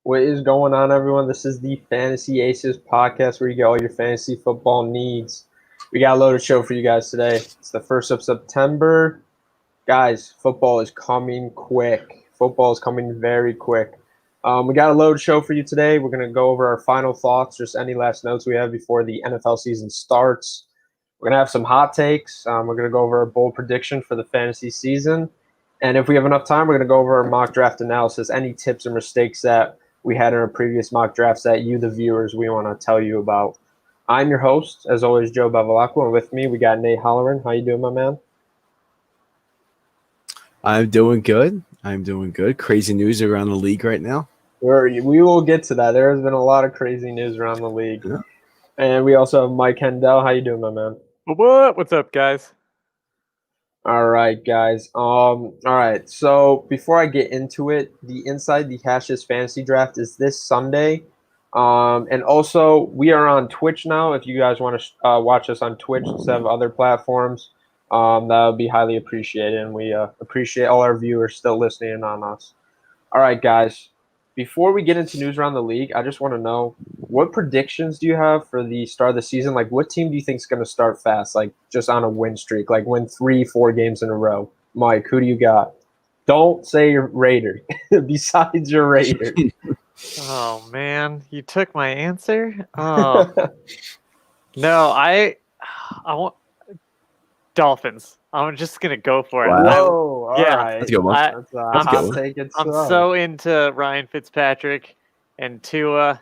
What is going on, everyone? This is the Fantasy Aces podcast where you get all your fantasy football needs. We got a loaded show for you guys today. It's the 1st of September. Guys, football is coming quick. Football is coming very quick. We got a loaded show for you today. We're going to go over our final thoughts, just any last notes we have before the NFL season starts. We're going to have some hot takes. We're going to go over our bold prediction for the fantasy season. And if we have enough time, we're going to go over our mock draft analysis, any tips or mistakes that we had in our previous mock drafts that you, the viewers, we want to tell you about. I'm your host, as always, Joe Bevilacqua, and with me we got Nate Halloran. How you doing, my man? I'm doing good. Crazy news around the league right now. We will get to that. There has been a lot of crazy news around the league. Yeah. And we also have Mike Hendel. How you doing, my man? What's up, guys? All right, guys. All right. So before I get into it, the Inside the Hashes Fantasy Draft is this Sunday. And also, we are on Twitch now. If you guys want to watch us on Twitch instead of other platforms, that would be highly appreciated. And we appreciate all our viewers still listening in on us. All right, guys. Before we get into news around the league, I just want to know, what predictions do you have for the start of the season? Like, what team do you think is going to start fast, like just on a win streak, like win 3-4 games in a row? Mike, who do you got? Don't say your Raiders. Besides your Raiders. Oh, man. You took my answer? Oh. No, I want Dolphins. I'm just going to go for it. Whoa, yeah, right. That's a good one. I'm so into Ryan Fitzpatrick and Tua.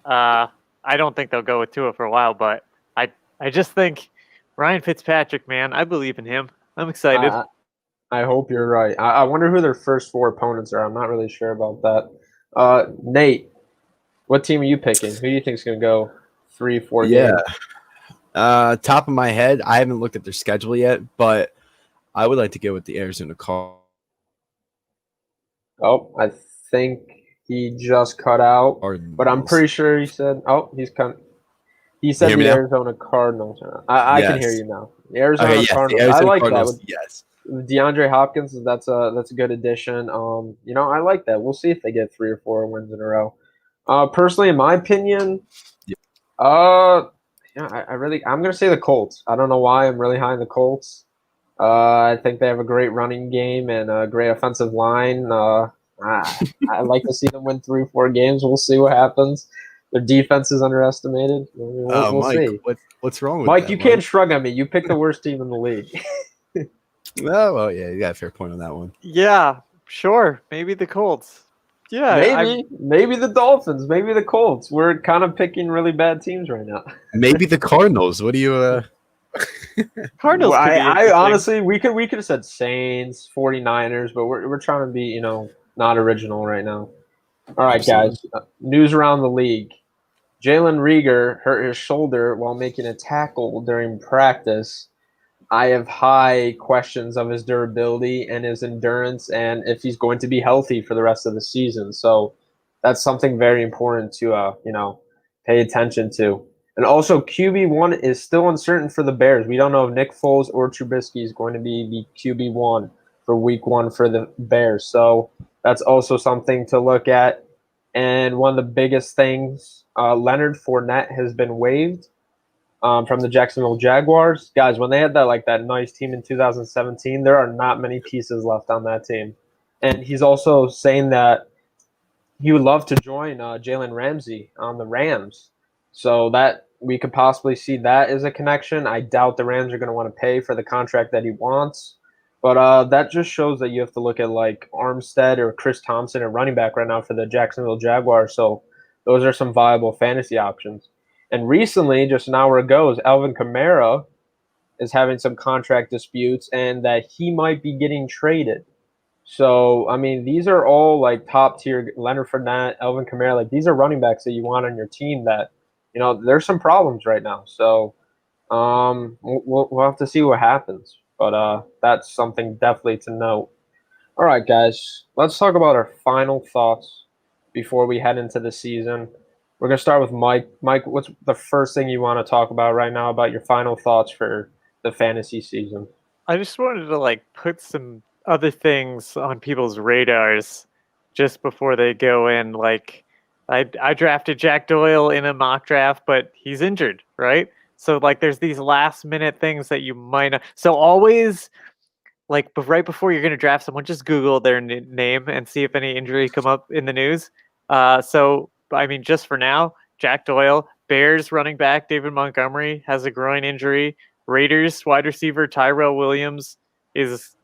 I don't think they'll go with Tua for a while, but I just think Ryan Fitzpatrick, man, I believe in him. I'm excited. I hope you're right. I wonder who their first 4 opponents are. I'm not really sure about that. Nate, what team are you picking? Who do you think is going to go 3-4 games? Top of my head, I haven't looked at their schedule yet, but I would like to go with the Arizona Cardinals. Oh, I think he just cut out, but I'm pretty sure he said. Oh, he said the Arizona Cardinals. I can hear you now. The Arizona Cardinals. I like Cardinals, that. Yes. DeAndre Hopkins, that's a good addition. I like that. We'll see if they get 3 or 4 wins in a row. Personally, in my opinion, I'm gonna say the Colts. I don't know why I'm really high on the Colts. I think they have a great running game and a great offensive line. I like to see them win 3-4 games. We'll see what happens. Their defense is underestimated. We'll Mike, see. What's wrong with Mike, that, you can't shrug at me. You picked the worst team in the league. Oh, well, yeah, you got a fair point on that one. Yeah, sure. Maybe the Colts. Yeah, maybe the Dolphins. Maybe the Colts. We're kind of picking really bad teams right now. Maybe the Cardinals. What do you? Cardinals. Well, I honestly, we could have said Saints, 49ers, but we're trying to be not original right now. All right, guys. News around the league. Jalen Reagor hurt his shoulder while making a tackle during practice. I have high questions of his durability and his endurance and if he's going to be healthy for the rest of the season. So that's something very important to pay attention to. And also, QB1 is still uncertain for the Bears. We don't know if Nick Foles or Trubisky is going to be the QB1 for Week 1 for the Bears. So that's also something to look at. And one of the biggest things, Leonard Fournette has been waived from the Jacksonville Jaguars. Guys, when they had that nice team in 2017, there are not many pieces left on that team. And he's also saying that he would love to join Jalen Ramsey on the Rams. So that we could possibly see that as a connection. I doubt the Rams are going to want to pay for the contract that he wants. But that just shows that you have to look at like Armstead or Chris Thompson at running back right now for the Jacksonville Jaguars. So those are some viable fantasy options. And recently, just an hour ago, Alvin Kamara is having some contract disputes and that he might be getting traded. So, I mean, these are all like top tier. Leonard Fournette, Alvin Kamara, like these are running backs that you want on your team that, there's some problems right now. So we'll have to see what happens. But that's something definitely to note. All right, guys, let's talk about our final thoughts before we head into the season. We're going to start with Mike. Mike, what's the first thing you want to talk about right now about your final thoughts for the fantasy season? I just wanted to put some other things on people's radars just before they go in. I drafted Jack Doyle in a mock draft, but he's injured, right? So like, there's these last minute things that you might not. So always like right before you're going to draft someone, just Google their name and see if any injury come up in the news. So I mean, just for now, Jack Doyle, Bears running back David Montgomery has a groin injury. Raiders wide receiver Tyrell Williams is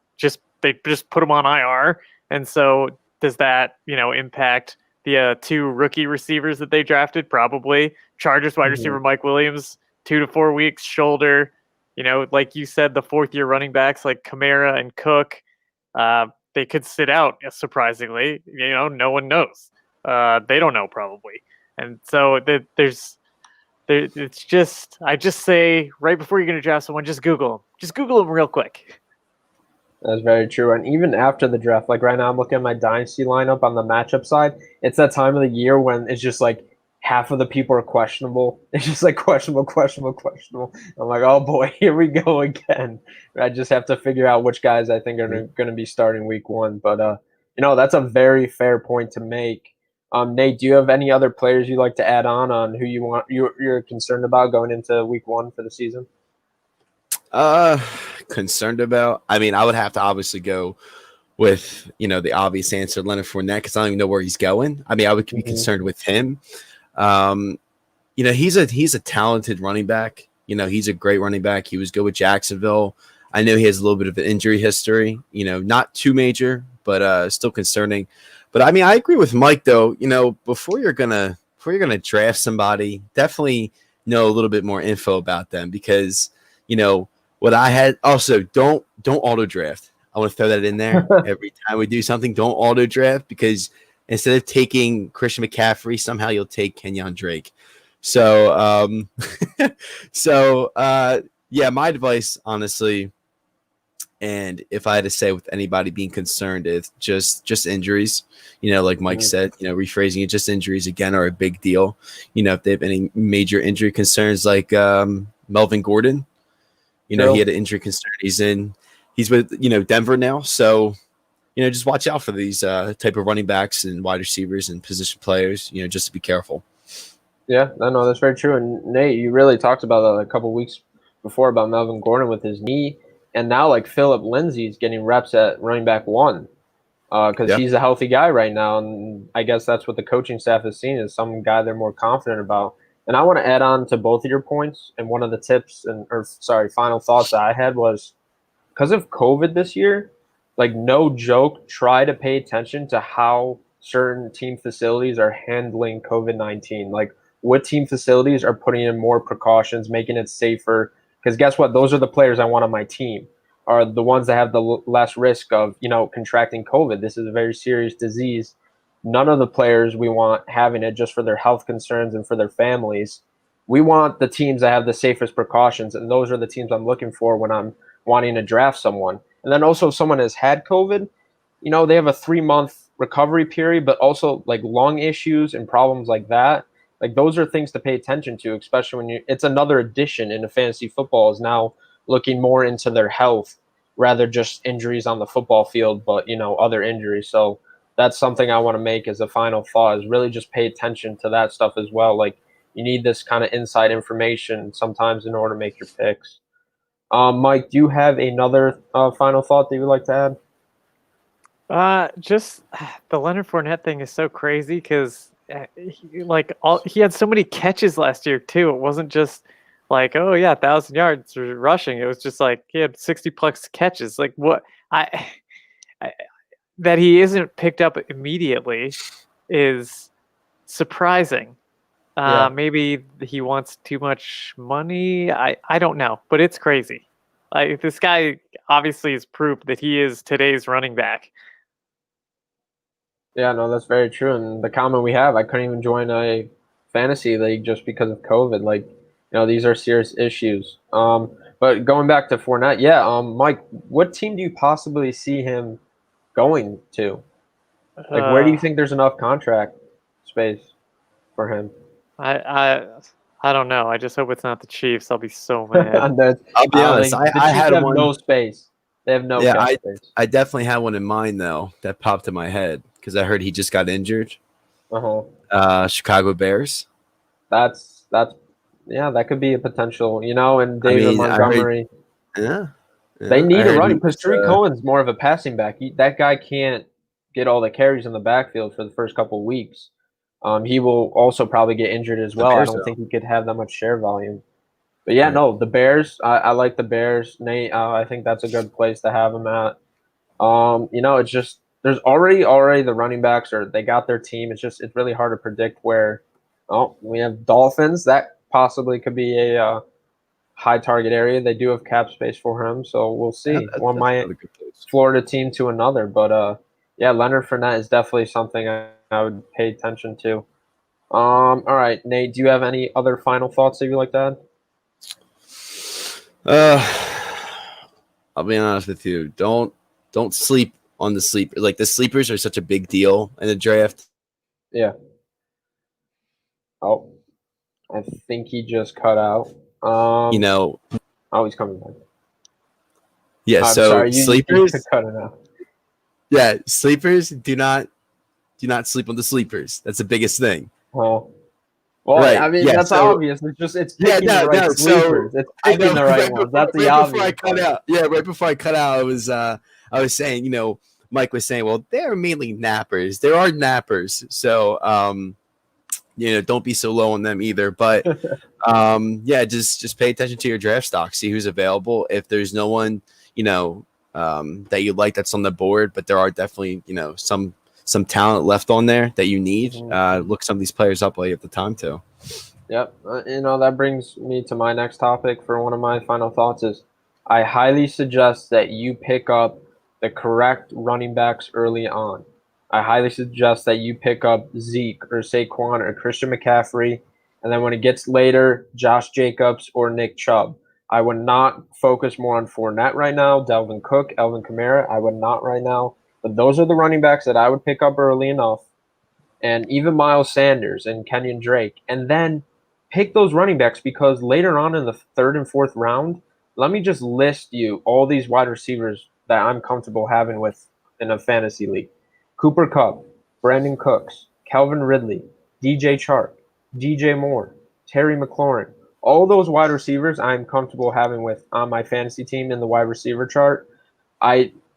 they just put him on IR, and so does that impact the 2 rookie receivers that they drafted? Probably. Chargers wide receiver Mike Williams, 2 to 4 weeks, shoulder. Like you said, the 4th-year running backs like Kamara and Cook, they could sit out, surprisingly. No one knows. They don't know probably. And so it's just, I just say right before you're going to draft someone, just Google them. Just Google them real quick. That's very true. And even after the draft, like right now I'm looking at my dynasty lineup on the matchup side. It's that time of the year when it's just like half of the people are questionable. It's just like questionable. I'm like, oh boy, here we go again. I just have to figure out which guys I think are going to be starting week 1. But, that's a very fair point to make. Nate, do you have any other players you'd like to add on who you're concerned about going into week 1 for the season? Concerned about? I mean, I would have to obviously go with, the obvious answer, Leonard Fournette, because I don't even know where he's going. I mean, I would be concerned with him. He's a talented running back. He's a great running back. He was good with Jacksonville. I know he has a little bit of an injury history, not too major, but still concerning. But I mean, I agree with Mike though. Before you're gonna draft somebody, definitely know a little bit more info about them, because what I had also don't auto draft. I want to throw that in there every time we do something. Don't auto draft, because instead of taking Christian McCaffrey, somehow you'll take Kenyon Drake. So, yeah, my advice, honestly, and if I had to say with anybody being concerned, is just injuries. Like Mike said, rephrasing it, just injuries again are a big deal. If they have any major injury concerns, like Melvin Gordon, he had an injury concern. He's with Denver now, so just watch out for these type of running backs and wide receivers and position players. Just to be careful. Yeah, no, that's very true. And Nate, you really talked about that a couple weeks before about Melvin Gordon with his knee, and now like Phillip Lindsay's getting reps at running back 1 because he's a healthy guy right now, and I guess that's what the coaching staff has seen, is some guy they're more confident about. And I want to add on to both of your points. And one of the tips final thoughts that I had was, because of COVID this year, like no joke, try to pay attention to how certain team facilities are handling COVID-19. Like what team facilities are putting in more precautions, making it safer. Because guess what? Those are the players I want on my team, are the ones that have the less risk of, contracting COVID. This is a very serious disease. None of the players we want having it just for their health concerns and for their families. We want the teams that have the safest precautions, and those are the teams I'm looking for when I'm wanting to draft someone. And then also if someone has had COVID, they have a 3-month recovery period, but also like lung issues and problems like that. Like those are things to pay attention to, especially when it's another addition into fantasy football, is now looking more into their health rather just injuries on the football field, but other injuries. So that's something I want to make as a final thought, is really just pay attention to that stuff as well. Like you need this kind of inside information sometimes in order to make your picks. Mike, do you have another final thought that you would like to add? Just the Leonard Fournette thing is so crazy, because he had so many catches last year too. It wasn't just like, oh yeah, 1,000 yards rushing. It was just like he had 60+ catches. Like what that he isn't picked up immediately is surprising. Maybe he wants too much money. I don't know, but it's crazy. Like this guy obviously is proof that he is today's running back. Yeah, no, that's very true. And the comment we have, I couldn't even join a fantasy league just because of COVID. Like, these are serious issues. But going back to Fournette, Mike, what team do you possibly see him going to? Like, where do you think there's enough contract space for him? I don't know. I just hope it's not the Chiefs. I'll be so mad. I'll be honest. I had have one. No space. They have no space. I definitely had one in mind though that popped in my head, because I heard he just got injured. Uh-huh. Chicago Bears. That's yeah, that could be a potential, and I David mean, I heard, Montgomery. yeah, They I need a heard he running because was, Tariq Cohen's more of a passing back. That guy can't get all the carries in the backfield for the first couple of weeks. He will also probably get injured as the well. I Bears don't though. think he could have that much share volume. But yeah, Right. no, the Bears. I like the Bears. Nate, I think that's a good place to have them at. It's just there's already the running backs or they got their team. It's really hard to predict where. Oh, we have Dolphins. That possibly could be a high target area. They do have cap space for him, so we'll see. One That's might another good place. Florida team to another, but yeah, Leonard Fournette is definitely something I would pay attention to. All right, Nate, do you have any other final thoughts that you'd like to add? I'll be honest with you. Don't sleep on the sleeper. Like the sleepers are such a big deal in the draft. Yeah. Oh, I think he just cut out. You know, Oh, he's coming back. yeah. I'm So sorry, you sleepers, cut it out. yeah, sleepers do not sleep on the sleepers. That's the biggest thing. Well, Right. I mean Yeah. that's So obvious. It's picking the right no. sleepers. So It's I picking know the right ones. That's the right before obvious I cut part. out. Yeah, right before I cut out, I was saying, Mike was saying, well, they're mainly nappers. There are nappers, so don't be so low on them either. But yeah, just pay attention to your draft stock. See who's available. If there's no one, that you like that's on the board, but there are definitely, some talent left on there that you need. Look some of these players up while you have the time to. Yep. That brings me to my next topic for one of my final thoughts is I highly suggest that you pick up the correct running backs early on. I highly suggest that you pick up Zeke or Saquon or Christian McCaffrey, and then when it gets later, Josh Jacobs or Nick Chubb. I would not focus more on Fournette right now, Delvin Cook, Elvin Kamara. I would not right now. But those are the running backs that I would pick up early enough. And even Miles Sanders and Kenyon Drake. And then pick those running backs because later on in the third and fourth round, let me just list you all these wide receivers that I'm comfortable having with in a fantasy league. Cooper Kupp, Brandon Cooks, Calvin Ridley, DJ Chark, DJ Moore, Terry McLaurin. All those wide receivers I'm comfortable having with on my fantasy team in the wide receiver chart.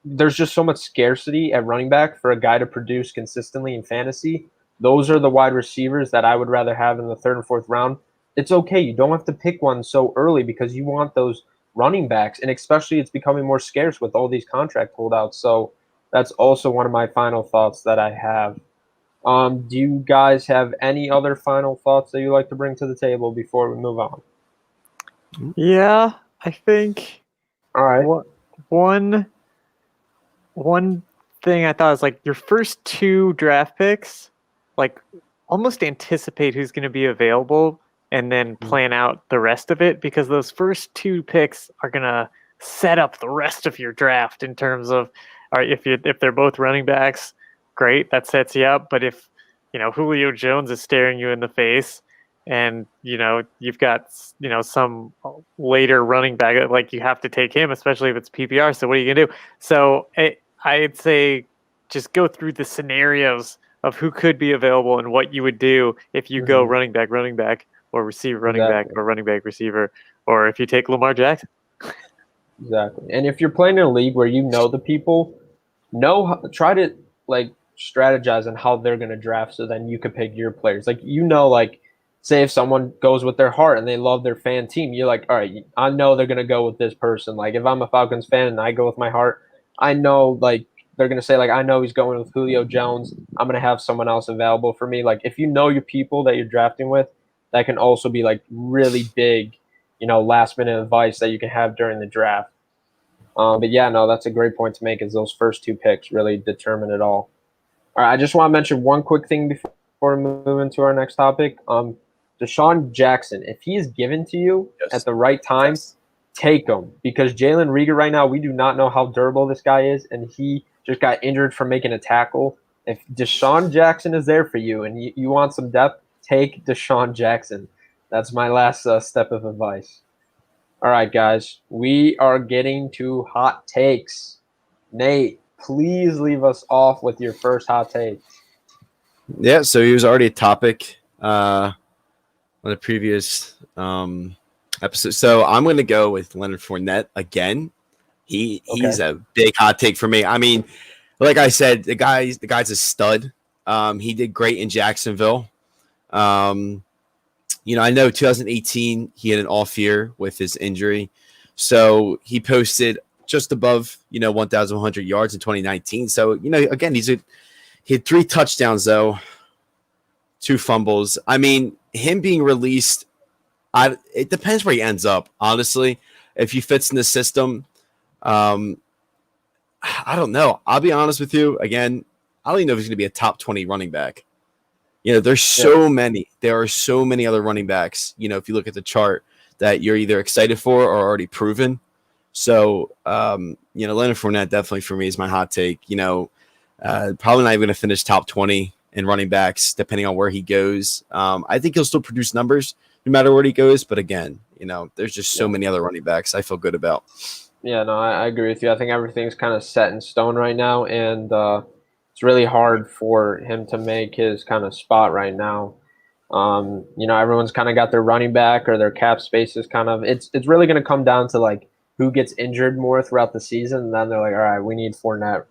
There's just so much scarcity at running back for a guy to produce consistently in fantasy. Those are the wide receivers that I would rather have in the third and fourth round. It's okay. You don't have to pick one so early because you want those running backs, and especially it's becoming more scarce with all these contract holdouts. So that's also one of my final thoughts that I have. Do you guys have any other final thoughts that you'd like to bring to the table before we move on? Yeah, I think. All right. One thing I thought was like your first two draft picks, like almost anticipate who's going to be available and then plan out the rest of it because those first two picks are going to set up the rest of your draft in terms of, all right, if they're both running backs, great, that sets you up. But if Julio Jones is staring you in the face, and you've got some later running back, like you have to take him, especially if it's PPR. So what are you gonna do? So I'd say just go through the scenarios of who could be available and what you would do if you go running back, or receiver, running back, or running back, receiver, or if you take Lamar Jackson. Exactly. And if you're playing in a league where you know the people, try to strategize on how they're going to draft so then you could pick your players. Say if someone goes with their heart and they love their fan team, you're like, all right, I know they're going to go with this person. Like if I'm a Falcons fan and I go with my heart, I know they're going to say I know he's going with Julio Jones. I'm going to have someone else available for me. Like if you know your people that you're drafting with, that can also be really big, last minute advice that you can have during the draft. But yeah, no, that's a great point to make is those first two picks really determine it all. All right, I just want to mention one quick thing before we move into our next topic. DeSean Jackson, if he is given to you at the right time, take him because Jalen Reagor right now, we do not know how durable this guy is, and he just got injured from making a tackle. If DeSean Jackson is there for you and you want some depth, take DeSean Jackson. That's my last step of advice. All right, guys, we are getting to hot takes. Nate, please leave us off with your first hot take. Yeah, so he was already a topic on the previous episode. So I'm going to go with Leonard Fournette again. He's a big hot take for me. I mean, like I said, the guy's a stud. He did great in Jacksonville. I know 2018 he had an off year with his injury, so he posted just above 1,100 yards in 2019. So again, he had 3 touchdowns though, 2 fumbles. I mean, him being released, it depends where he ends up. Honestly, if he fits in the system, I don't know. I'll be honest with you. Again, I don't even know if he's going to be a top 20 running back. There's so many. There are so many other running backs. If you look at the chart, that you're either excited for or already proven. So, Leonard Fournette definitely for me is my hot take. Probably not even going to finish top 20 in running backs, depending on where he goes. I think he'll still produce numbers no matter where he goes. But again, there's just so many other running backs I feel good about. Yeah, no, I agree with you. I think everything's kind of set in stone right now, and it's really hard for him to make his kind of spot right now. Everyone's kind of got their running back or their cap spaces kind of. It's really going to come down to like who gets injured more throughout the season, and then they're like, all right, we need Fournette.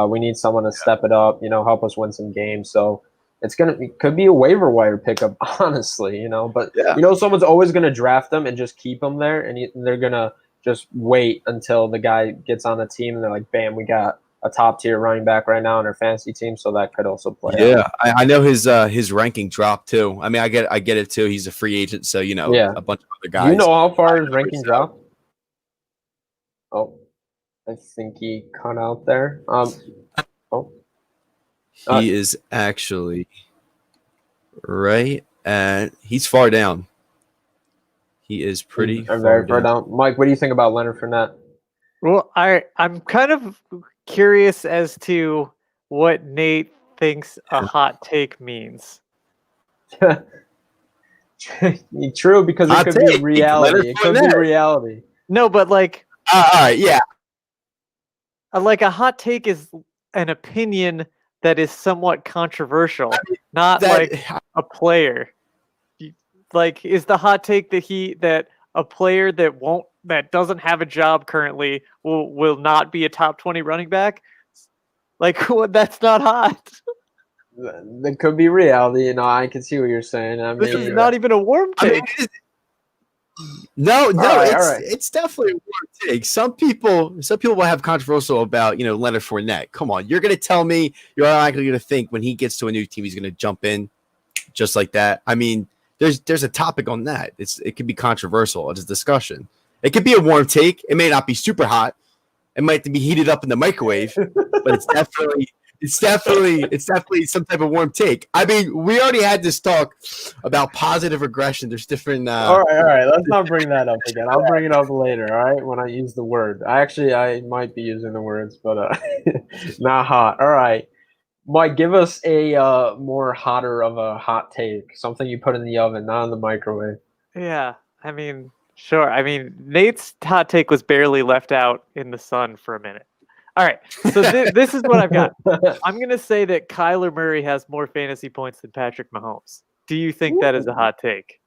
We need someone to step it up, help us win some games. So it could be a waiver wire pickup, honestly, But someone's always going to draft them and just keep them there, and they're gonna just wait until the guy gets on the team, and they're like, bam, we got a top tier running back right now on our fantasy team, so that could also play. Yeah, I know his ranking dropped too. I mean, I get it too. He's a free agent, so a bunch of other guys. You know how far his ranking dropped? Oh, I think he cut out there. He is actually right at. He's far down. He is pretty very far down. Mike, what do you think about Leonard Fournette? Well, I'm kind of curious as to what Nate thinks a hot take means. True, because it could be reality. It could be reality. No, but like, all right, yeah. Like a hot take is an opinion that is somewhat controversial, not like a player. Like, is the hot take that a player that doesn't have a job currently will not be a top 20 running back? Like, that's not hot. That could be reality. I can see what you're saying. I mean, this is not even a warm take. No, it's definitely a warm take. Some people will have controversial about Leonard Fournette. Come on, you're gonna tell me you're likely gonna think when he gets to a new team he's gonna jump in just like that. I mean, there's a topic on that. It could be controversial. It's a discussion. It could be a warm take. It may not be super hot. It might be heated up in the microwave, but it's definitely some type of warm take. I mean, we already had this talk about positive aggression. There's different. All right. Let's not bring that up again. I'll bring it up later. All right, when I use the word. I might be using the words, but not hot. All right. Mike, give us a more hotter of a hot take, something you put in the oven, not in the microwave. Yeah, I mean, sure. I mean, Nate's hot take was barely left out in the sun for a minute. All right, so this is what I've got. I'm going to say that Kyler Murray has more fantasy points than Patrick Mahomes. Do you think that is a hot take?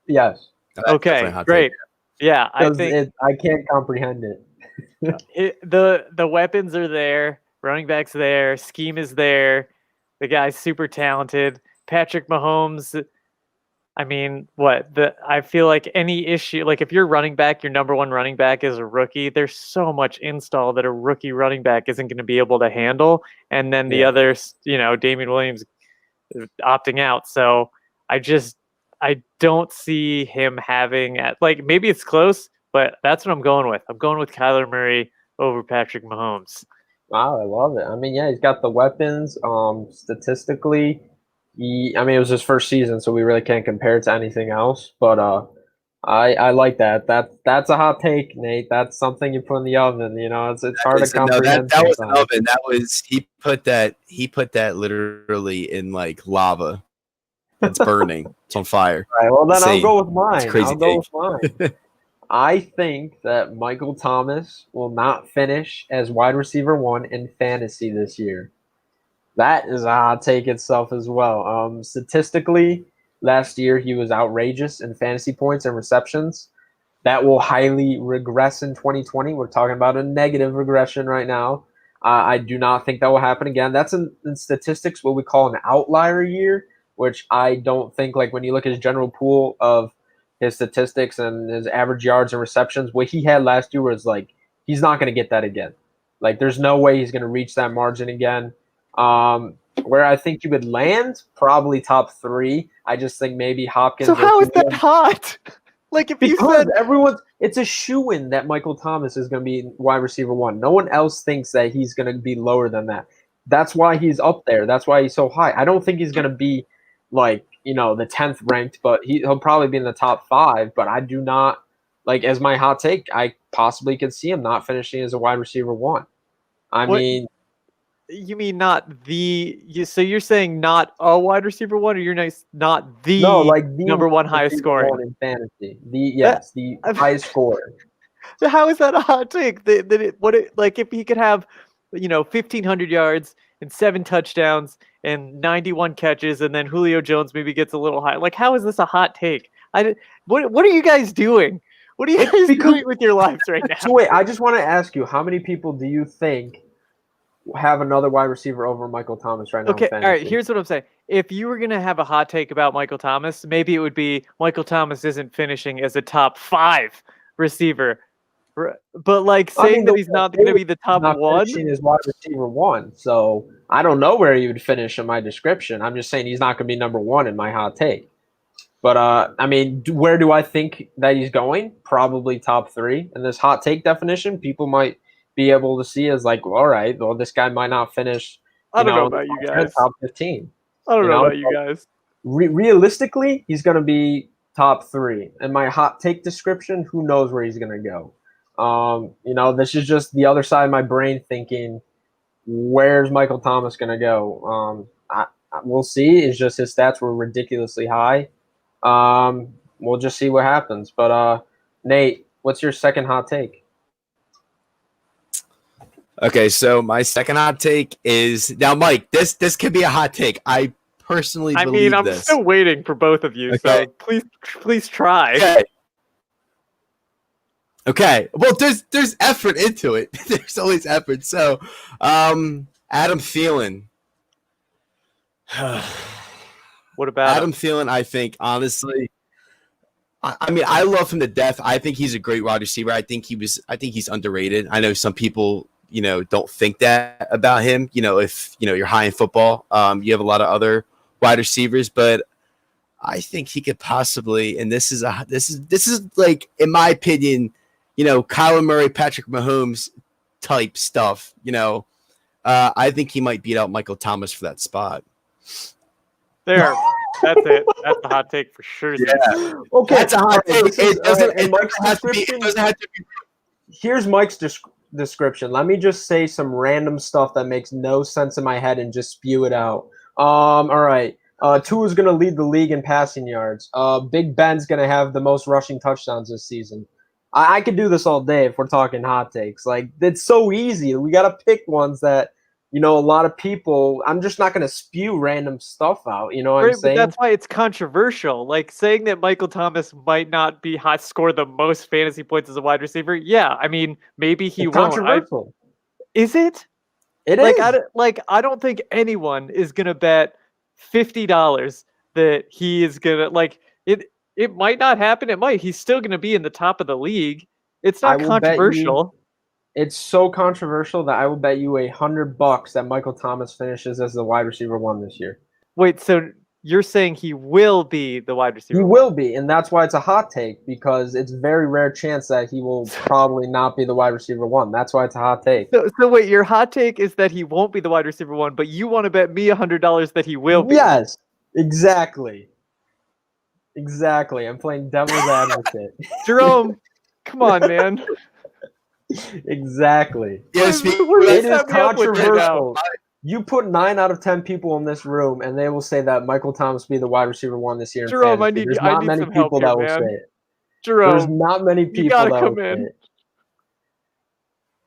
Yes. Okay, great. Yeah, I think I can't comprehend it. The weapons are there. Running back's there. Scheme is there. The guy's super talented. Patrick Mahomes, I mean, I feel like any issue, like if your running back, your number one running back is a rookie, there's so much install that a rookie running back isn't going to be able to handle. And then the others, Damian Williams opting out. So I don't see him having, maybe it's close, but that's what I'm going with. I'm going with Kyler Murray over Patrick Mahomes. Wow, I love it. I mean, yeah, he's got the weapons. Statistically, it was his first season, so we really can't compare it to anything else. But I like that. That's a hot take, Nate. That's something you put in the oven. It's hard to comprehend. That was an oven. That was he put that literally in like lava. It's burning. It's on fire. All right. Well, then I'll go with mine. It's crazy. I'll go with mine. I think that Michael Thomas will not finish as wide receiver 1 in fantasy this year. That is a hot take itself as well. Statistically, last year he was outrageous in fantasy points and receptions. That will highly regress in 2020. We're talking about a negative regression right now. I do not think that will happen again. That's in statistics what we call an outlier year, which I don't think, like when you look at his general pool of his statistics and his average yards and receptions, what he had last year was like, he's not going to get that again. Like there's no way he's going to reach that margin again. Where I think he would land, probably top 3. I just think maybe Hopkins. So how is that hot? Like if you said it's a shoo-in that Michael Thomas is going to be wide receiver 1. No one else thinks that he's going to be lower than that. That's why he's up there. That's why he's so high. I don't think he's going to be like, the 10th ranked, but he'll probably be in the top 5. But I do not, like, as my hot take, I possibly could see him not finishing as a wide receiver 1. mean, you mean not the? So you're saying not a wide receiver 1, or you're not the the number 1 highest scoring in fantasy. The highest scorer. So how is that a hot take? Like if he could have, 1,500 yards and 7 touchdowns and 91 catches, and then Julio Jones maybe gets a little high. Like how is this a hot take? What are you guys doing? What are you guys doing with your lives right now? So wait, I just want to ask you, how many people do you think have another wide receiver over Michael Thomas right now? Okay, all right, here's what I'm saying. If you were going to have a hot take about Michael Thomas, maybe it would be Michael Thomas isn't finishing as a top 5 receiver. But like saying that he's not going to be the top 1 is wide receiver 1. So I don't know where he would finish in my description. I'm just saying he's not going to be number 1 in my hot take. But where do I think that he's going? Probably top 3. In this hot take definition, people might be able to see as like, all right, well, this guy might not finish. I don't know about you guys. Top 15. I don't know about you guys. Realistically, he's going to be top 3. In my hot take description, who knows where he's going to go? This is just the other side of my brain thinking, where's Michael Thomas going to go? We'll see. It's just his stats were ridiculously high. We'll just see what happens. But Nate, what's your second hot take? Okay, so my second hot take is now, Mike. This could be a hot take. I personally believe I'm this. still waiting for both of you. Okay. So please try. Okay. Well, there's effort into it. There's always effort. So, Adam Thielen. What about Adam Thielen? I think honestly, I love him to death. I think he's a great wide receiver. I think he's underrated. I know some people, don't think that about him. If you're high in football, you have a lot of other wide receivers, but I think he could possibly. And this is like, in my opinion, Kyler Murray, Patrick Mahomes type stuff. I think he might beat out Michael Thomas for that spot. There, that's it. That's a hot take for sure. Yeah. Okay, that's a hot take. It doesn't have to be. Here's Mike's description. Let me just say some random stuff that makes no sense in my head and just spew it out. All right. Tua's going to lead the league in passing yards. Big Ben's going to have the most rushing touchdowns this season. I could do this all day if we're talking hot takes. Like, it's so easy. We got to pick ones that, a lot of people. I'm just not going to spew random stuff out. You know what I'm saying? But that's why it's controversial. Like saying that Michael Thomas might not be score the most fantasy points as a wide receiver. Yeah, maybe he won't. Controversial. Is it? It is. I don't think anyone is gonna bet $50 that he is gonna it. It might not happen. It might. He's still gonna be in the top of the league. It's not controversial. It's so controversial that I will bet you $100 that Michael Thomas finishes as the wide receiver 1 this year. Wait, so you're saying he will be the wide receiver? He will be, and that's why it's a hot take, because it's a very rare chance that he will probably not be the wide receiver 1. That's why it's a hot take. So wait, your hot take is that he won't be the wide receiver 1, but you want to bet me $100 that he will be? Yes, exactly. Exactly. I'm playing devil's advocate. Jerome, come on, man. Exactly. Yes, it is controversial. You put 9 out of 10 people in this room, and they will say that Michael Thomas will be the wide receiver 1 this year. Jerome, There's not many people that will say it. Jerome, there's not many people that will say it.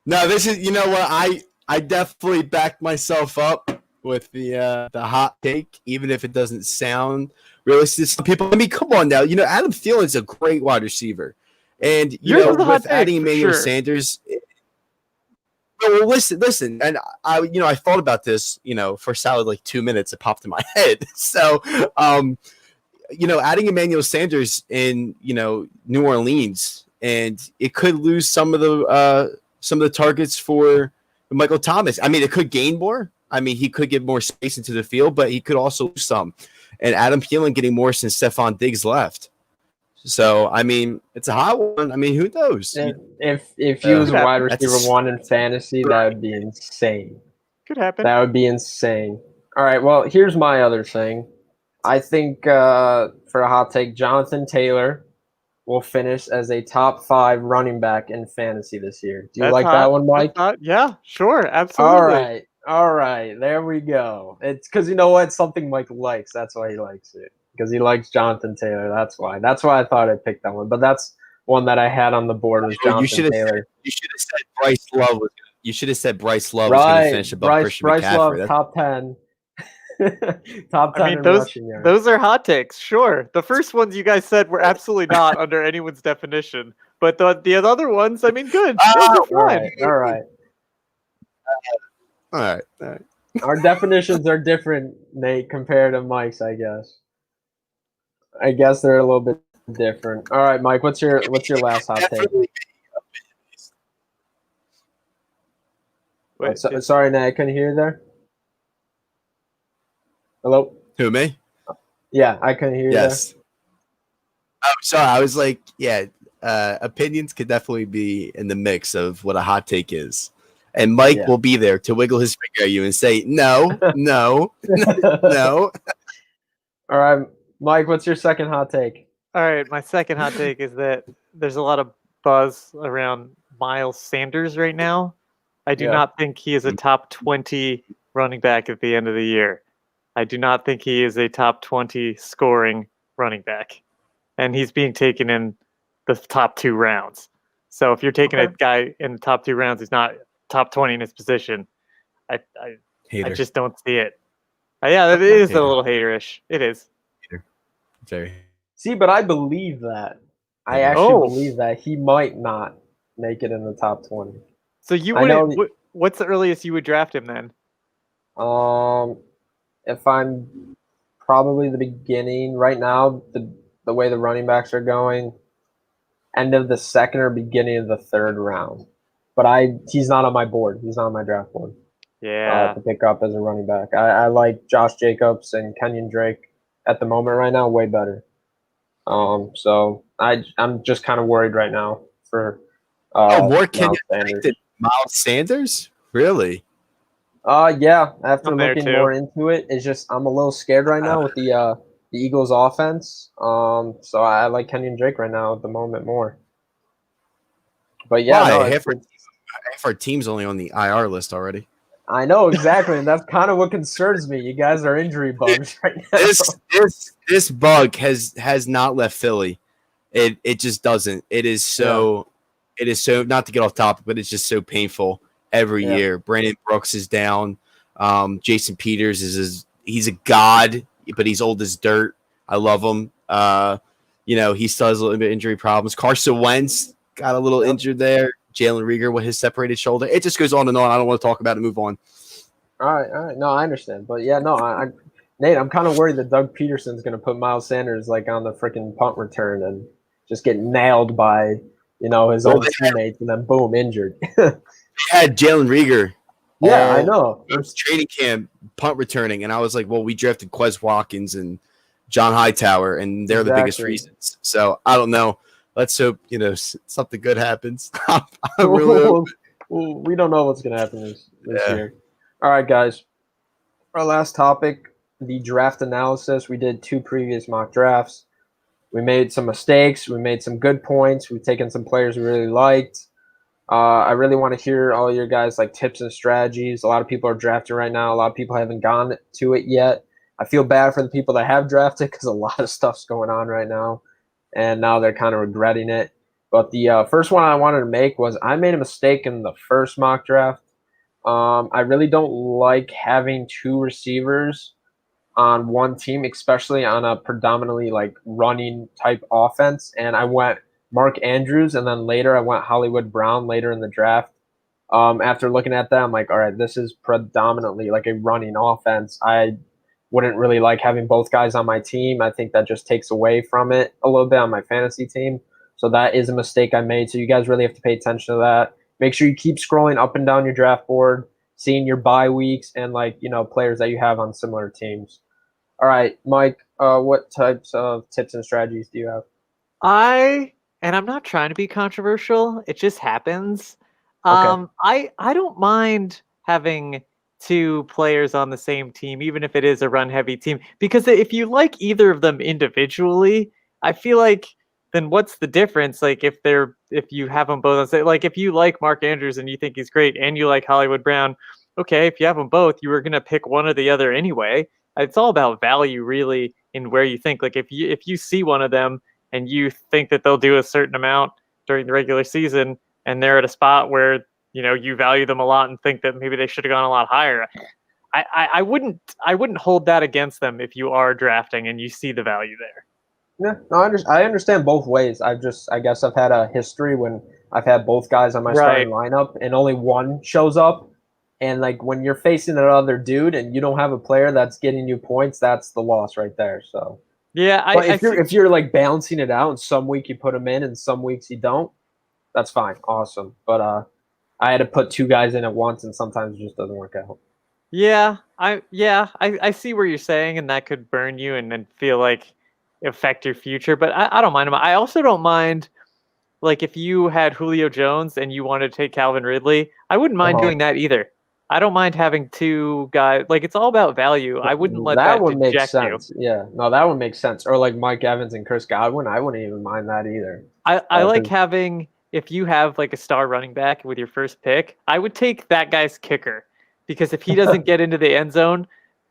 No, this is. You know what? I definitely backed myself up with the hot take, even if it doesn't sound realistic to some people. I mean, come on now. Adam Thielen's a great wide receiver. And, Yours is a hot with take, adding for Emmanuel sure. Sanders. Well, listen. And I thought about this, for a solid like 2 minutes. It popped in my head. So, adding Emmanuel Sanders in, New Orleans, and it could lose some of the targets for Michael Thomas. I mean, it could gain more. I mean, he could get more space into the field, but he could also lose some. And Adam Thielen getting more since Stephon Diggs left. So, I mean, it's a hot one. I mean, who knows? If he was a wide That's receiver one in fantasy, that would be insane. Could happen. That would be insane. All right, well, here's my other thing. I think for a hot take, Jonathan Taylor will finish as a top 5 running back in fantasy this year. Do you That's like hot. that one, Mike? Yeah, sure, absolutely. All right, there we go. It's because you know what? It's something Mike likes. That's why he likes it. Because he likes Jonathan Taylor. That's why. That's why I thought I picked that one. But that's one that I had on the board was Jonathan Taylor. You should have said Bryce Love was. You should have said Bryce Love was going to finish above Christian Bryce McCaffrey. Love, top 10. Top 10 I mean, in rushing yards. those are hot takes, sure. The first ones you guys said were absolutely not under anyone's definition, but the other ones, I mean, good. Those are fine. All right. Our definitions are different, Nate, compared to Mike's, I guess. I guess they're a little bit different. All right, Mike, what's your last hot take? Wait, sorry, Nate, I couldn't hear you there. Hello? Who, me? Yeah, I couldn't hear you Yes. Oh, sorry. I was like, yeah, opinions could definitely be in the mix of what a hot take is. And Mike will be there to wiggle his finger at you and say, no, no, no. All right, Mike, what's your second hot take? All right, my second hot take is that there's a lot of buzz around Miles Sanders right now. I do not think he is a top 20 running back at the end of the year. I do not think he is a top 20 scoring running back. And he's being taken in the top 2 rounds. So if you're taking a guy in the top 2 rounds, he's not top 20 in his position. I just don't see it. Yeah, it is a little haterish. It is. Very. See, but I believe that. I actually believe that he might not make it in the top 20. So you wouldn't. What's the earliest you would draft him then? If I'm probably the beginning right now, the way the running backs are going, end of the second or beginning of the third round. But he's not on my board. He's not on my draft board. Yeah. To pick up as a running back. I like Josh Jacobs and Kenyon Drake at the moment right now way better. So I'm just kind of worried right now for more Kenyon Drake than Miles Sanders? Really? Yeah. After looking more into it, it's just I'm a little scared right now with the Eagles offense. So I like Kenyon Drake right now at the moment more. But yeah, half our team's only on the IR list already. I know exactly, and that's kind of what concerns me. You guys are injury bugs right now. This bug has not left Philly. It just doesn't. It is so not to get off topic, but it's just so painful every year. Brandon Brooks is down. Jason Peters he's a god, but he's old as dirt. I love him. He still has a little bit of injury problems. Carson Wentz got a little injured there. Jalen Reagor with his separated shoulder. It just goes on and on. I don't want to talk about it. Move on. All right. No, I understand. But yeah, no, Nate, I'm kind of worried that Doug Peterson's going to put Miles Sanders like on the freaking punt return and just get nailed by, his own teammates and then boom, injured. They had Jalen Reagor. Yeah, I know. It was training camp punt returning, and I was like, well, we drafted Quez Watkins and John Hightower, and they're the biggest reasons. So I don't know. Let's hope something good happens. We don't know what's going to happen this year. All right, guys. Our last topic, the draft analysis. We did 2 previous mock drafts. We made some mistakes. We made some good points. We've taken some players we really liked. I really want to hear all your guys' tips and strategies. A lot of people are drafting right now. A lot of people haven't gone to it yet. I feel bad for the people that have drafted because a lot of stuff's going on right now. And now they're kind of regretting it. But the first one I wanted to make was I made a mistake in the first mock draft. I really don't like having two receivers on one team, especially on a predominantly like running type offense. And I went Mark Andrews, and then later I went Hollywood Brown later in the draft. After looking at that, I'm like, all right, this is predominantly like a running offense. I wouldn't really like having both guys on my team. I think that just takes away from it a little bit on my fantasy team. So that is a mistake I made. So you guys really have to pay attention to that. Make sure you keep scrolling up and down your draft board, seeing your bye weeks and like, players that you have on similar teams. All right, Mike, what types of tips and strategies do you have? And I'm not trying to be controversial. It just happens. Okay. I don't mind having two players on the same team, even if it is a run-heavy team, because if you like either of them individually, I feel like then what's the difference? Like if you have them both on say, like if you like Mark Andrews and you think he's great, and you like Hollywood Brown, okay, if you have them both, you were gonna pick one or the other anyway. It's all about value, really, in where you think. Like if you see one of them and you think that they'll do a certain amount during the regular season, and they're at a spot where you value them a lot and think that maybe they should have gone a lot higher, I wouldn't hold that against them if you are drafting and you see the value there. Yeah, no, I understand both ways. I guess I've had a history when I've had both guys on my starting lineup and only one shows up. And like when you're facing another dude and you don't have a player that's getting you points, that's the loss right there. So yeah, but if you're like balancing it out, and some week you put them in and some weeks you don't, that's fine, awesome. But I had to put two guys in at once, and sometimes it just doesn't work out. Yeah, I see where you're saying, and that could burn you and then feel like affect your future. But I don't mind them. I also don't mind, like if you had Julio Jones and you wanted to take Calvin Ridley, I wouldn't mind doing that either. I don't mind having two guys. Like it's all about value. I wouldn't let that one make deject sense. you. Yeah, no, that would make sense. Or like Mike Evans and Chris Godwin, I wouldn't even mind that either. I like having, if you have like a star running back with your first pick, I would take that guy's kicker, because if he doesn't get into the end zone,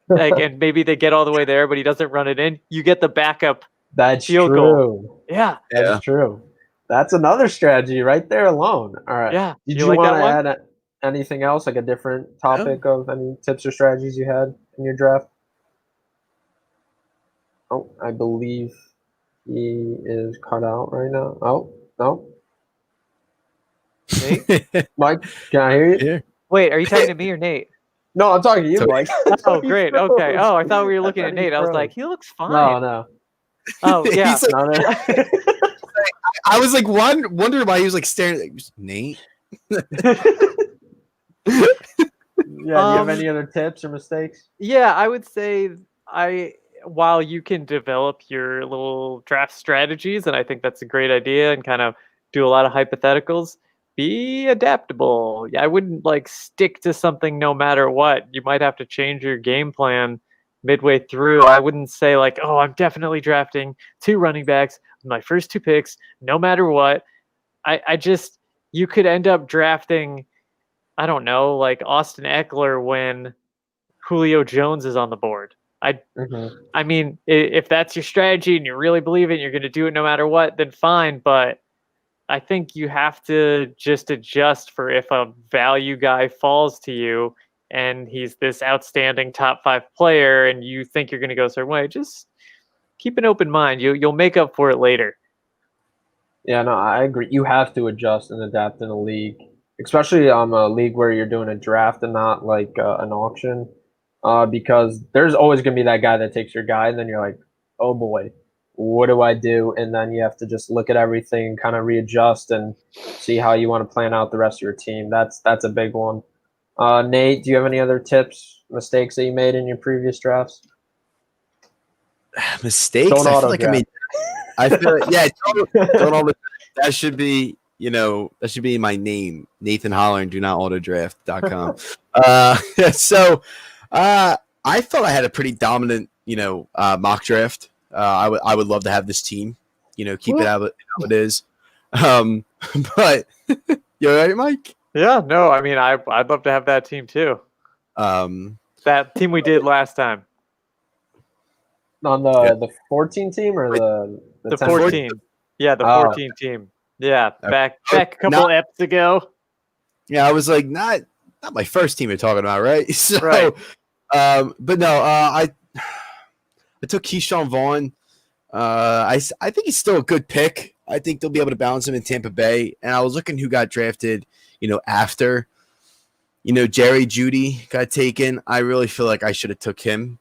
like, and maybe they get all the way there, but he doesn't run it in, you get the backup. That's field true. Goal. Yeah, that's true. That's another strategy right there alone. All right. Yeah. Did you want to add anything else, like a different topic of any tips or strategies you had in your draft? Oh, I believe he is cut out right now. Oh, no. Nate? Mike, can I hear you? Yeah. Wait, are you talking to me or Nate? No, I'm talking to you, Mike. Oh, great. Okay. Oh, I thought we were looking at Nate. I was like, he looks fine. No. Oh, yeah. I was like wondering why he was like staring at Nate. Yeah, do you have any other tips or mistakes? Yeah, I would say while you can develop your little draft strategies, and I think that's a great idea, and kind of do a lot of hypotheticals, be adaptable. I wouldn't like stick to something no matter what. You might have to change your game plan midway through. I wouldn't say like, oh, I'm definitely drafting two running backs with my first two picks, no matter what. I just, you could end up drafting, I don't know, like Austin Eckler when Julio Jones is on the board. I mean, if that's your strategy and you really believe it and you're going to do it no matter what, then fine. But I think you have to just adjust for if a value guy falls to you and he's this outstanding top 5 player and you think you're going to go a certain way. Just keep an open mind. You'll make up for it later. Yeah, no, I agree. You have to adjust and adapt in a league, especially a league where you're doing a draft and not like an auction, because there's always going to be that guy that takes your guy, and then you're like, oh boy, what do I do? And then you have to just look at everything and kind of readjust and see how you want to plan out the rest of your team. That's a big one. Nate, do you have any other tips, mistakes that you made in your previous drafts? Mistakes? Don't I feel like I made. I feel like, yeah. Don't that should be, that should be my name, Nathan Holler, and do not autodraft.com. I thought I had a pretty dominant, mock draft. I would love to have this team, keep it how it is. But you all right, Mike? Yeah, no, I mean, I'd love to have that team too. That team we did last time. On the 14 team or the 14? Yeah, the 14 team. Yeah, back a couple eps ago. Yeah, I was like, not not my first team you're talking about, right? So, Right. but no, I took Keyshawn Vaughn. I think he's still a good pick. I think they'll be able to balance him in Tampa Bay. And I was looking who got drafted, after, Jerry Jeudy got taken. I really feel like I should have took him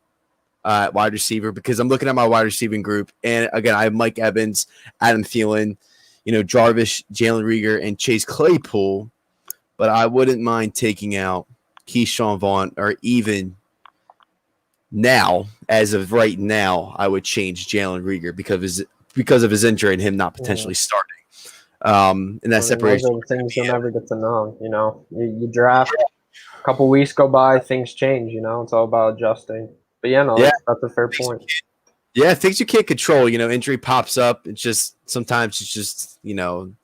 at wide receiver because I'm looking at my wide receiving group. And again, I have Mike Evans, Adam Thielen, Jarvis, Jalen Reagor, and Chase Claypool. But I wouldn't mind taking out Keyshawn Vaughn, or even now, as of right now, I would change Jalen Reagor because of his injury and him not potentially starting. And that separation. Those are things you'll never get to know. You draft, a couple weeks go by, things change. It's all about adjusting. But that's a fair point. Yeah, things you can't control. Injury pops up. Sometimes it's just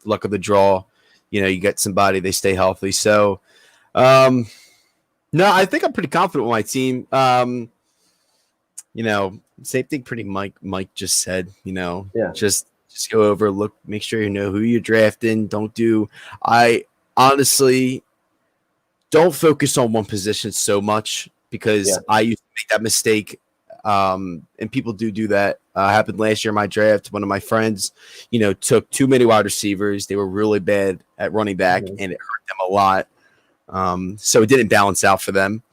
luck of the draw. You get somebody, they stay healthy. So, no, I think I'm pretty confident with my team. Same thing pretty Mike just said, just go over, look, make sure you know who you're drafting. I honestly don't focus on one position so much because I used to make that mistake. And people do that. Happened last year in my draft. One of my friends, took too many wide receivers. They were really bad at running back and it hurt them a lot. So it didn't balance out for them.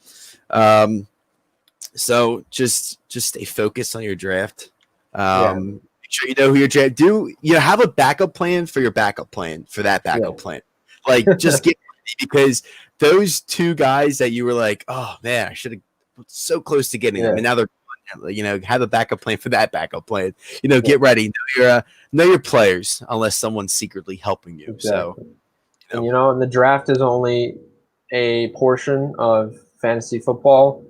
So just stay focused on your draft. Make sure you know who your draft. Have a backup plan for your backup plan for that backup plan. Like just get ready because those two guys that you were like, oh man, I should have so close to getting them, and now they're have a backup plan for that backup plan. Get ready. Know your players unless someone's secretly helping you. Exactly. So and the draft is only a portion of fantasy football.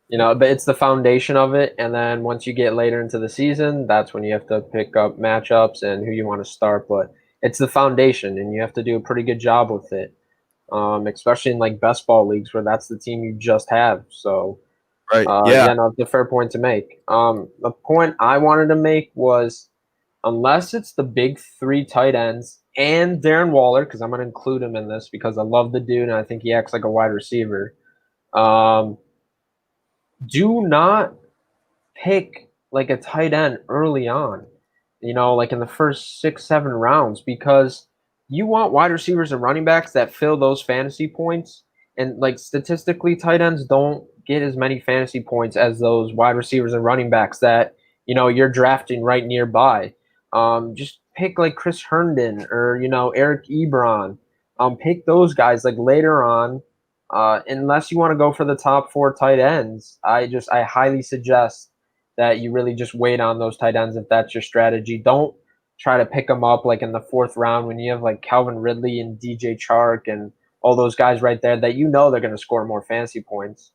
But it's the foundation of it. And then once you get later into the season, that's when you have to pick up matchups and who you want to start. But it's the foundation, and you have to do a pretty good job with it, especially in like best ball leagues where that's the team you just have. So, right. It's a fair point to make. The point I wanted to make was unless it's the big three tight ends and Darren Waller, because I'm going to include him in this because I love the dude and I think he acts like a wide receiver. Do not pick like a tight end early on, like in the first 6-7 rounds, because you want wide receivers and running backs that fill those fantasy points. And like statistically, tight ends don't get as many fantasy points as those wide receivers and running backs that, you're drafting right nearby. Just pick like Chris Herndon or, Eric Ebron. Pick those guys like later on. Unless you want to go for the top 4 tight ends, I highly suggest that you really just wait on those tight ends if that's your strategy. Don't try to pick them up like in the 4th round when you have like Calvin Ridley and DJ Chark and all those guys right there that they're going to score more fantasy points.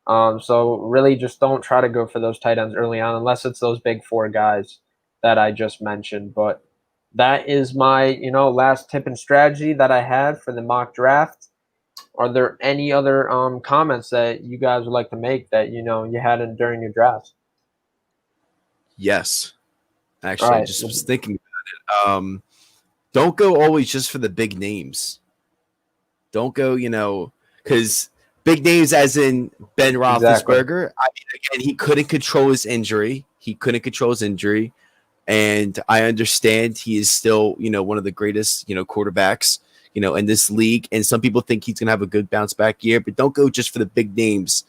So really just don't try to go for those tight ends early on unless it's those big 4 guys that I just mentioned. But that is my, last tip and strategy that I had for the mock draft. Are there any other comments that you guys would like to make that you had during your drafts? Yes, actually, I just was thinking about it. Don't go always just for the big names. Don't go, because big names as in Ben Roethlisberger. Exactly. I mean, again, he couldn't control his injury. And I understand he is still, one of the greatest, quarterbacks. In this league, and some people think he's gonna have a good bounce back year, but don't go just for the big names.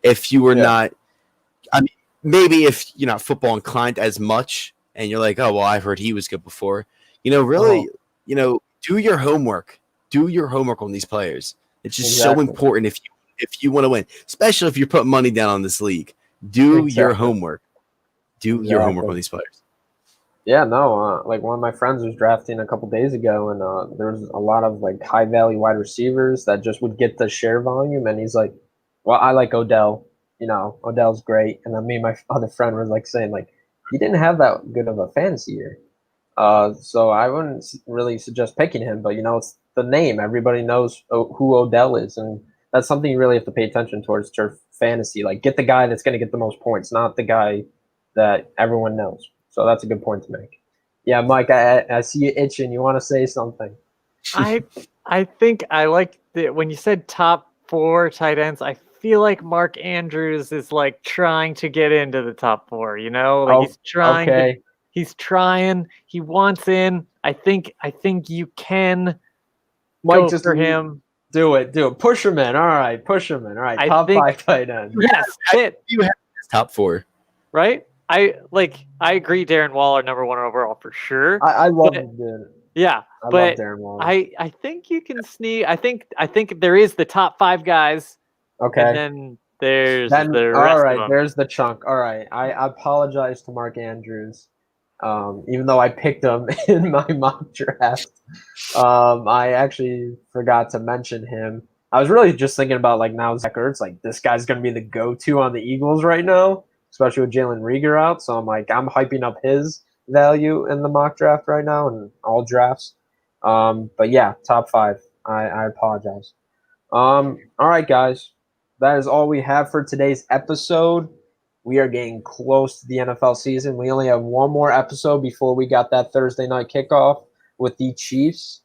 If you were not, I mean, maybe if you're not football inclined as much, and you're like, oh well, I've heard he was good before. Really, do your homework. Do your homework on these players. It's just so important if you want to win, especially if you're putting money down on this league. Do your homework. Do your homework on these players. Yeah, no, like one of my friends was drafting a couple days ago, and there was a lot of like high value wide receivers that just would get the share volume, and he's like, well, I like Odell, Odell's great. And then me and my other friend was like saying like, he didn't have that good of a fantasy year. So I wouldn't really suggest picking him, but it's the name. Everybody knows who Odell is, and that's something you really have to pay attention towards your fantasy. Like get the guy that's going to get the most points, not the guy that everyone knows. So that's a good point to make. Yeah, Mike, I see you itching. You want to say something? I think I like when you said top 4 tight ends, I feel like Mark Andrews is like trying to get into the top 4. You know, like he's trying. Okay. He's trying. He wants in. I think you can Mike, go just for him. Do it. Push him in. All right, push him in. All right, top 5 tight ends. Yes, fit. You have his top 4, right? I agree. Darren Waller, number 1 overall for sure. I love him, dude. Yeah, I love but Darren Waller. I think you can sneak. I think there is the top 5 guys. Okay. And then there's the rest all right, of them. there's the chunk. All right, I apologize to Mark Andrews. Even though I picked him in my mock draft, I actually forgot to mention him. I was really just thinking about like now Zach Ertz, like this guy's gonna be the go-to on the Eagles right now, especially with Jalen Reagor out. So I'm hyping up his value in the mock draft right now and all drafts. But yeah, top 5. I apologize. All right, guys, that is all we have for today's episode. We are getting close to the NFL season. We only have one more episode before we got that Thursday night kickoff with the Chiefs.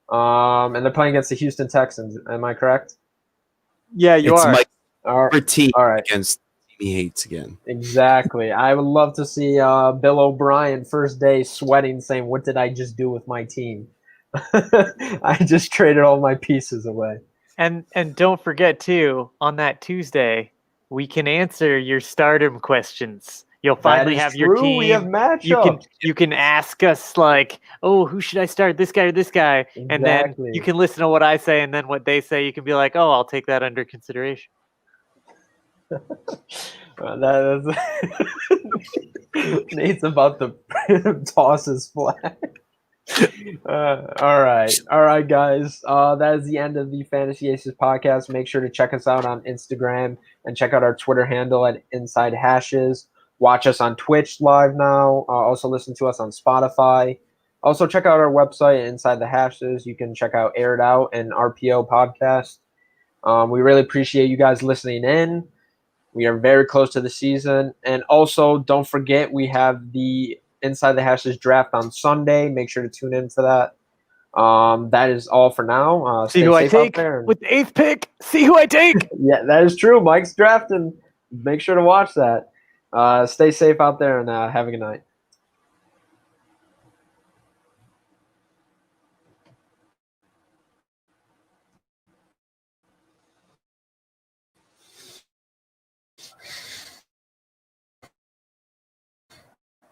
And they're playing against the Houston Texans. Am I correct? Yeah, you it's are. Mike All right. Against team he hates again. Exactly. I would love to see Bill O'Brien first day sweating, saying, "What did I just do with my team? I just traded all my pieces away." And don't forget too, on that Tuesday, we can answer your stardom questions. You'll finally have your team. We have matchups. You can ask us like, oh, who should I start? This guy or this guy? Exactly. And then you can listen to what I say, and then what they say. You can be like, oh, I'll take that under consideration. Nate's about to toss his flag. All right, guys. That is the end of the Fantasy Aces podcast. Make sure to check us out on Instagram and check out our Twitter handle at Inside Hashes. Watch us on Twitch live now. Also listen to us on Spotify. Also check out our website, Inside the Hashes. You can check out Aired Out and RPO podcast. We really appreciate you guys listening in. We are very close to the season. And also, don't forget, we have the Inside the Hashes draft on Sunday. Make sure to tune in for that. That is all for now. See who I take with the 8th pick. See who I take. Yeah, that is true. Mike's drafting. Make sure to watch that. Stay safe out there and have a good night.